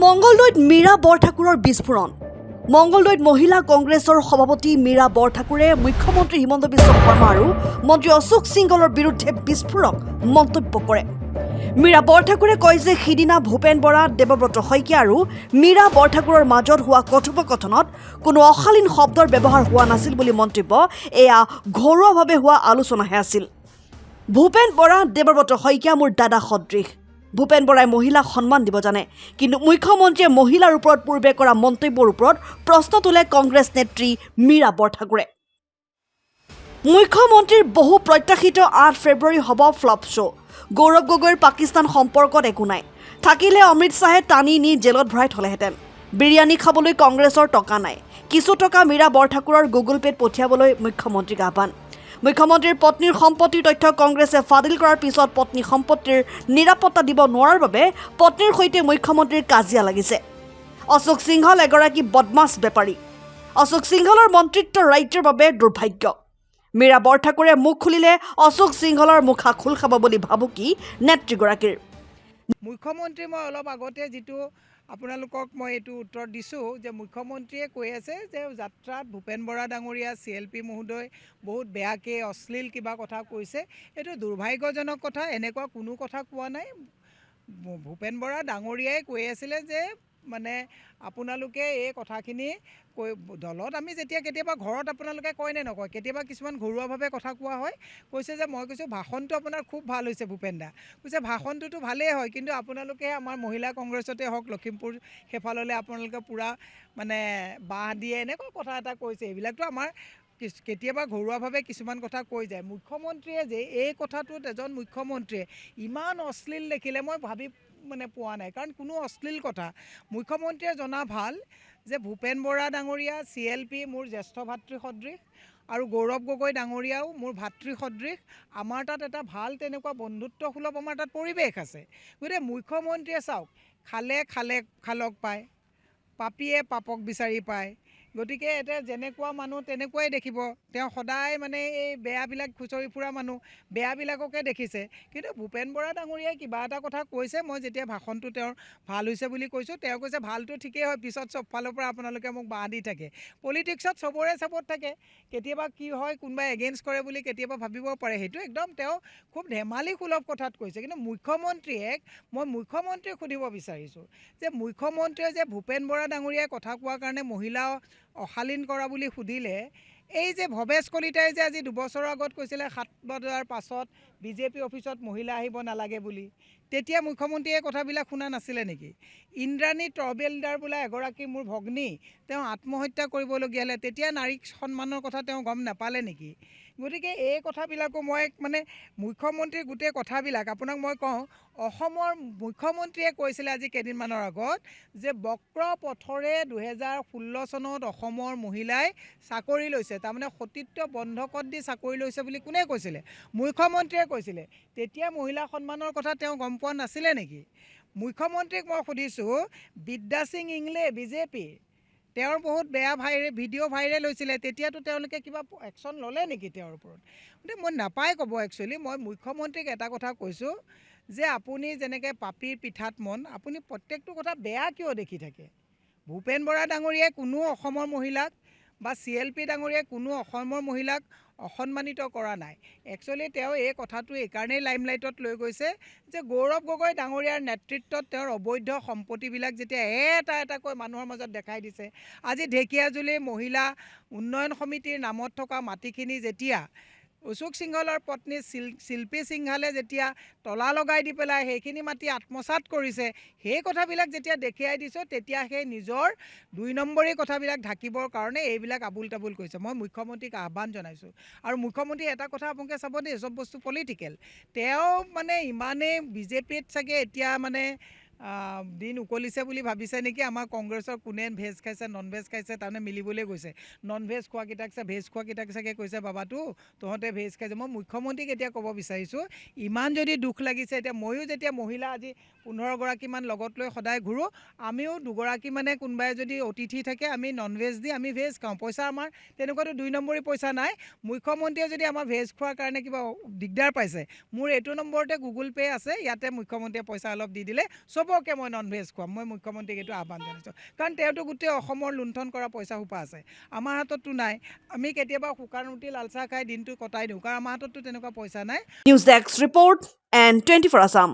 মংগলদৈত মীৰা বৰঠাকুৰৰ বিস্ফোৰণ। মংগলদৈত মহিলা কংগ্ৰেছৰ সভাপতি মীৰা বৰঠাকুৰে মুখ্যমন্ত্ৰী হিমন্ত বিশ্ব শৰ্মা আৰু মন্ত্ৰী অশোক সিংহলৰ বিৰুদ্ধে বিস্ফোৰক মন্তব্য কৰে। মীৰা বৰঠাকুৰে কয় যে সিদিনা ভূপেন বৰা, দেৱব্ৰত শইকীয়া আৰু মীৰা বৰঠাকুৰৰ মাজত হোৱা কথোপকথনত কোনো অশালীন শব্দৰ ব্যৱহাৰ হোৱা নাছিল বুলি মন্তব্য। এয়া ঘৰুৱাভাৱে হোৱা আলোচনাহে আছিল। ভূপেন বৰা, দেৱব্ৰত শইকীয়া মোৰ দাদা সদৃশ। ভূপেন বৰাই মহিলাক সন্মান দিব জানে, কিন্তু মুখ্যমন্ত্ৰীয়ে মহিলাৰ ওপৰত পূৰ্বে কৰা মন্তব্যৰ ওপৰত প্ৰশ্ন তোলে কংগ্ৰেছ নেত্ৰী মীৰা বৰঠাকুৰে। মুখ্যমন্ত্ৰীৰ বহু প্ৰত্যাশিত 8 ফেব্ৰুৱাৰী হ'ব ফ্লপ শ্ব'। গৌৰৱ গগৈৰ পাকিস্তান সম্পৰ্কত একো নাই। থাকিলে অমৃত শ্বাহে টানি নি জেলত ভৰাই থলেহেঁতেন। বিৰিয়ানী খাবলৈ কংগ্ৰেছৰ টকা নাই। কিছু টকা মীৰা বৰঠাকুৰৰ গুগল পেত পঠিয়াবলৈ মুখ্যমন্ত্ৰীক আহ্বান। মুখ্যমন্ত্ৰীৰ পত্নীৰ সম্পত্তিৰ তথ্য কংগ্ৰেছে ফাদিল কৰাৰ পিছত পত্নী সম্পত্তিৰ নিৰাপত্তা দিব নোৱাৰাৰ বাবে পত্নীৰ সৈতে মুখ্যমন্ত্ৰীৰ কাজিয়া লাগিছে। অশোক সিংহল এগৰাকী বদমাছ বেপাৰী। অশোক সিংহলৰ মন্ত্ৰিত্ব ৰাজ্যৰ বাবে দুৰ্ভাগ্য। মীৰা বৰঠাকুৰে মুখ খুলিলে অশোক সিংহলৰ মুখা খোল খাব বুলি ভাবুকি নেত্ৰীগৰাকীৰ। মুখ্যমন্ত্ৰী মই অলপ আগতে যিটো আপোনালোকক মই এইটো উত্তৰ দিছোঁ যে মুখ্যমন্ত্ৰীয়ে কৈ আছে যে যাত্ৰাত ভূপেন বৰা ডাঙৰীয়া CLP মহোদয় বহুত বেয়াকৈ অশ্লীল কিবা কথা কৈছে। এইটো দুৰ্ভাগ্যজনক কথা। এনেকুৱা কোনো কথা কোৱা নাই। ভূপেন বৰা ডাঙৰীয়াই কৈ আছিলে যে মানে আপোনালোকে এই কথাখিনি কৈ দলত আমি যেতিয়া কেতিয়াবা ঘৰত আপোনালোকে কয় নে নকয়, কেতিয়াবা কিছুমান ঘৰুৱাভাৱে কথা কোৱা হয়। কৈছে যে মই কৈছোঁ ভাষণটো আপোনাৰ খুব ভাল হৈছে ভূপেন দা। কৈছে ভাষণটোতো ভালেই হয়, কিন্তু আপোনালোকে আমাৰ মহিলা কংগ্ৰেছতে হওক, লখিমপুৰ সেইফাললৈ আপোনালোকে পূৰা মানে বাঁহ দিয়ে, এনেকুৱা কথা এটা কৈছে। এইবিলাকতো আমাৰ কেতিয়াবা ঘৰুৱাভাৱে কিছুমান কথা কৈ যায়। মুখ্যমন্ত্ৰীয়ে যে এই কথাটোত এজন মুখ্যমন্ত্ৰীয়ে ইমান অশ্লীল দেখিলে মই ভাবি পোৱা নাই, কাৰণ কোনো অশ্লীল কথা মুখ্যমন্ত্ৰীয়ে জনা ভাল যে ভূপেন বৰা ডাঙৰীয়া CLP মোৰ জ্যেষ্ঠ ভাতৃ সদৃশ আৰু গৌৰৱ গগৈ ডাঙৰীয়াও মোৰ ভাতৃ সদৃশ। আমাৰ তাত এটা ভাল তেনেকুৱা বন্ধুত্বসুলভ আমাৰ তাত পৰিৱেশ আছে। গতিকে মুখ্যমন্ত্ৰীয়ে চাওক, খালে খালক পায়, পাপীয়ে পাপক বিচাৰি পায়। গতিকে এতিয়া যেনেকুৱা মানুহ তেনেকুৱাই দেখিব। তেওঁ সদায় এই বেয়াবিলাক খুচৰি ফুৰা মানুহ, বেয়াবিলাককে দেখিছে। কিন্তু ভূপেন বৰা ডাঙৰীয়াই কিবা এটা কথা কৈছে। মই যেতিয়া ভাষণটো তেওঁৰ ভাল হৈছে বুলি কৈছোঁ, তেওঁ কৈছে ভালটো ঠিকেই হয়, পিছত চব ফালৰ পৰা আপোনালোকে মোক বাঁহ দি থাকে। পলিটিক্সত চবৰে চাপৰ্ট থাকে। কেতিয়াবা কি হয়, কোনোবাই এগেইনষ্ট কৰে বুলি কেতিয়াবা ভাবিব পাৰে। সেইটো একদম তেওঁ খুব ধেমালি সুলভ কথাত কৈছে। কিন্তু মই মুখ্যমন্ত্ৰীক সুধিব বিচাৰিছোঁ যে মুখ্যমন্ত্ৰীয়ে যে ভূপেন বৰা ডাঙৰীয়াই কথা কোৱাৰ কাৰণে মহিলা অশালীন কৰা বুলি সুধিলে, এই যে ভৱেশ কলিতাই যে আজি 2 বছৰৰ আগত কৈছিলে 7 বজাৰ পাছত BJP অফিচত মহিলা আহিব নালাগে বুলি, তেতিয়া মুখ্যমন্ত্ৰীয়ে কথাবিলাক শুনা নাছিলে নেকি? ইন্দ্ৰাণী তৰবেলদাৰ বোলে এগৰাকী মোৰ ভগ্নী, তেওঁ আত্মহত্যা কৰিবলগীয়া হ'লে, তেতিয়া নাৰীক সন্মানৰ কথা তেওঁ গম নাপালে নেকি? গতিকে এই কথাবিলাকো মই মুখ্যমন্ত্ৰীৰ গোটেই কথাবিলাক আপোনাক মই কওঁ। অসমৰ মুখ্যমন্ত্ৰীয়ে কৈছিলে আজি কেইদিনমানৰ আগত যে বক্ৰ পথৰে 2016 চনত অসমৰ মহিলাই চাকৰি লৈছে, তাৰমানে সতীত্ব বন্ধকত দি চাকৰি লৈছে বুলি কোনে কৈছিলে? মুখ্যমন্ত্ৰীয়ে কৈছিলে। তেতিয়া মহিলা সন্মানৰ কথা তেওঁ গম পোৱা নাছিলে নেকি? মুখ্যমন্ত্ৰীক মই সুধিছোঁ, বিদ্যা সিং ইংলে BJP, তেওঁৰ বহুত বেয়া ভিডিঅ' ভাইৰেল হৈছিলে, তেতিয়াতো তেওঁলোকে কিবা একশ্যন ল'লে নেকি তেওঁৰ ওপৰত? গতিকে মই নাপায় ক'ব। একচুৱেলি মই মুখ্যমন্ত্ৰীক এটা কথা কৈছোঁ যে আপুনি যেনেকৈ পাপীৰ পিঠাত মন, আপুনি প্ৰত্যেকটো কথা বেয়া কিয় দেখি থাকে? ভূপেন বৰা ডাঙৰীয়াই কোনো অসমৰ মহিলাক বা CLP ডাঙৰীয়াই কোনো অসমৰ মহিলাক অসন্মানিত কৰা নাই। একচুৱেলি তেওঁ এই কথাটো এইকাৰণেই লাইমলাইটত লৈ গৈছে যে গৌৰৱ গগৈ ডাঙৰীয়াৰ নেতৃত্বত তেওঁৰ অবৈধ সম্পত্তিবিলাক যেতিয়া এটাকৈ মানুহৰ মাজত দেখাই দিছে। আজি ঢেকীয়াজুলিৰ মহিলা উন্নয়ন সমিতিৰ নামত থকা মাটিখিনি যেতিয়া অশোক সিংহলৰ পত্নী শিল্পী সিংহালে যেতিয়া তলা লগাই দি পেলাই সেইখিনি মাটি আত্মসাৎ কৰিছে, সেই কথাবিলাক যেতিয়া দেখুৱাই দিছোঁ, তেতিয়া সেই নিজৰ 2 নম্বৰী কথাবিলাক ঢাকিবৰ কাৰণে এইবিলাক আবুল তাবুল কৰিছে। মই মুখ্যমন্ত্ৰীক আহ্বান জনাইছোঁ। আৰু মুখ্যমন্ত্ৰী এটা কথা আপোনালোকে চাব দেই, চব বস্তু পলিটিকেল। তেওঁ ইমানেই BJPত চাগে এতিয়া দিন উকলিছে বুলি ভাবিছে নেকি? আমাৰ কংগ্ৰেছৰ কোনে ভেজ খাইছে, নন ভেজ খাইছে, তাৰমানে মিলিবলৈ গৈছে। নন ভেজ খোৱাকেইটাক ভেজ খোৱাকেইটাক চাগে কৈছে বাবাটো তহঁতে ভেজ খাইছে। মই মুখ্যমন্ত্ৰীক এতিয়া ক'ব বিচাৰিছোঁ, ইমান যদি দুখ লাগিছে, এতিয়া ময়ো যেতিয়া মহিলা আজি 15গৰাকীমান লগত লৈ সদায় ঘূৰোঁ, আমিও 2গৰাকী কোনোবাই যদি অতিথি থাকে, আমি নন ভেজ দি আমি ভেজ খাওঁ। পইচা আমাৰ তেনেকুৱাতো 2 নম্বৰী পইচা নাই। মুখ্যমন্ত্ৰীয়ে যদি আমাৰ ভেজ খোৱাৰ কাৰণে কিবা দিগদাৰ পাইছে, মোৰ এইটো নম্বৰতে গুগল পে' আছে, ইয়াতে মুখ্যমন্ত্ৰীয়ে পইচা অলপ দি দিলে চবকে চবকে মই নন ভেজ খুৱাম মই মুখ্যমন্ত্ৰীক এইটো আহ্বান জনাইছোঁ কাৰণ তেওঁতো গোটেই অসমৰ লুণ্ঠন কৰা পইচা সোপা আছে আমাৰ হাতততো নাই আমি কেতিয়াবা শুকান ৰুটি লাল চাহ খাই দিনটো কটাই দিওঁ কাৰণ আমাৰ হাতততো তেনেকুৱা পইচা নাই News Desk report and 24 Assam.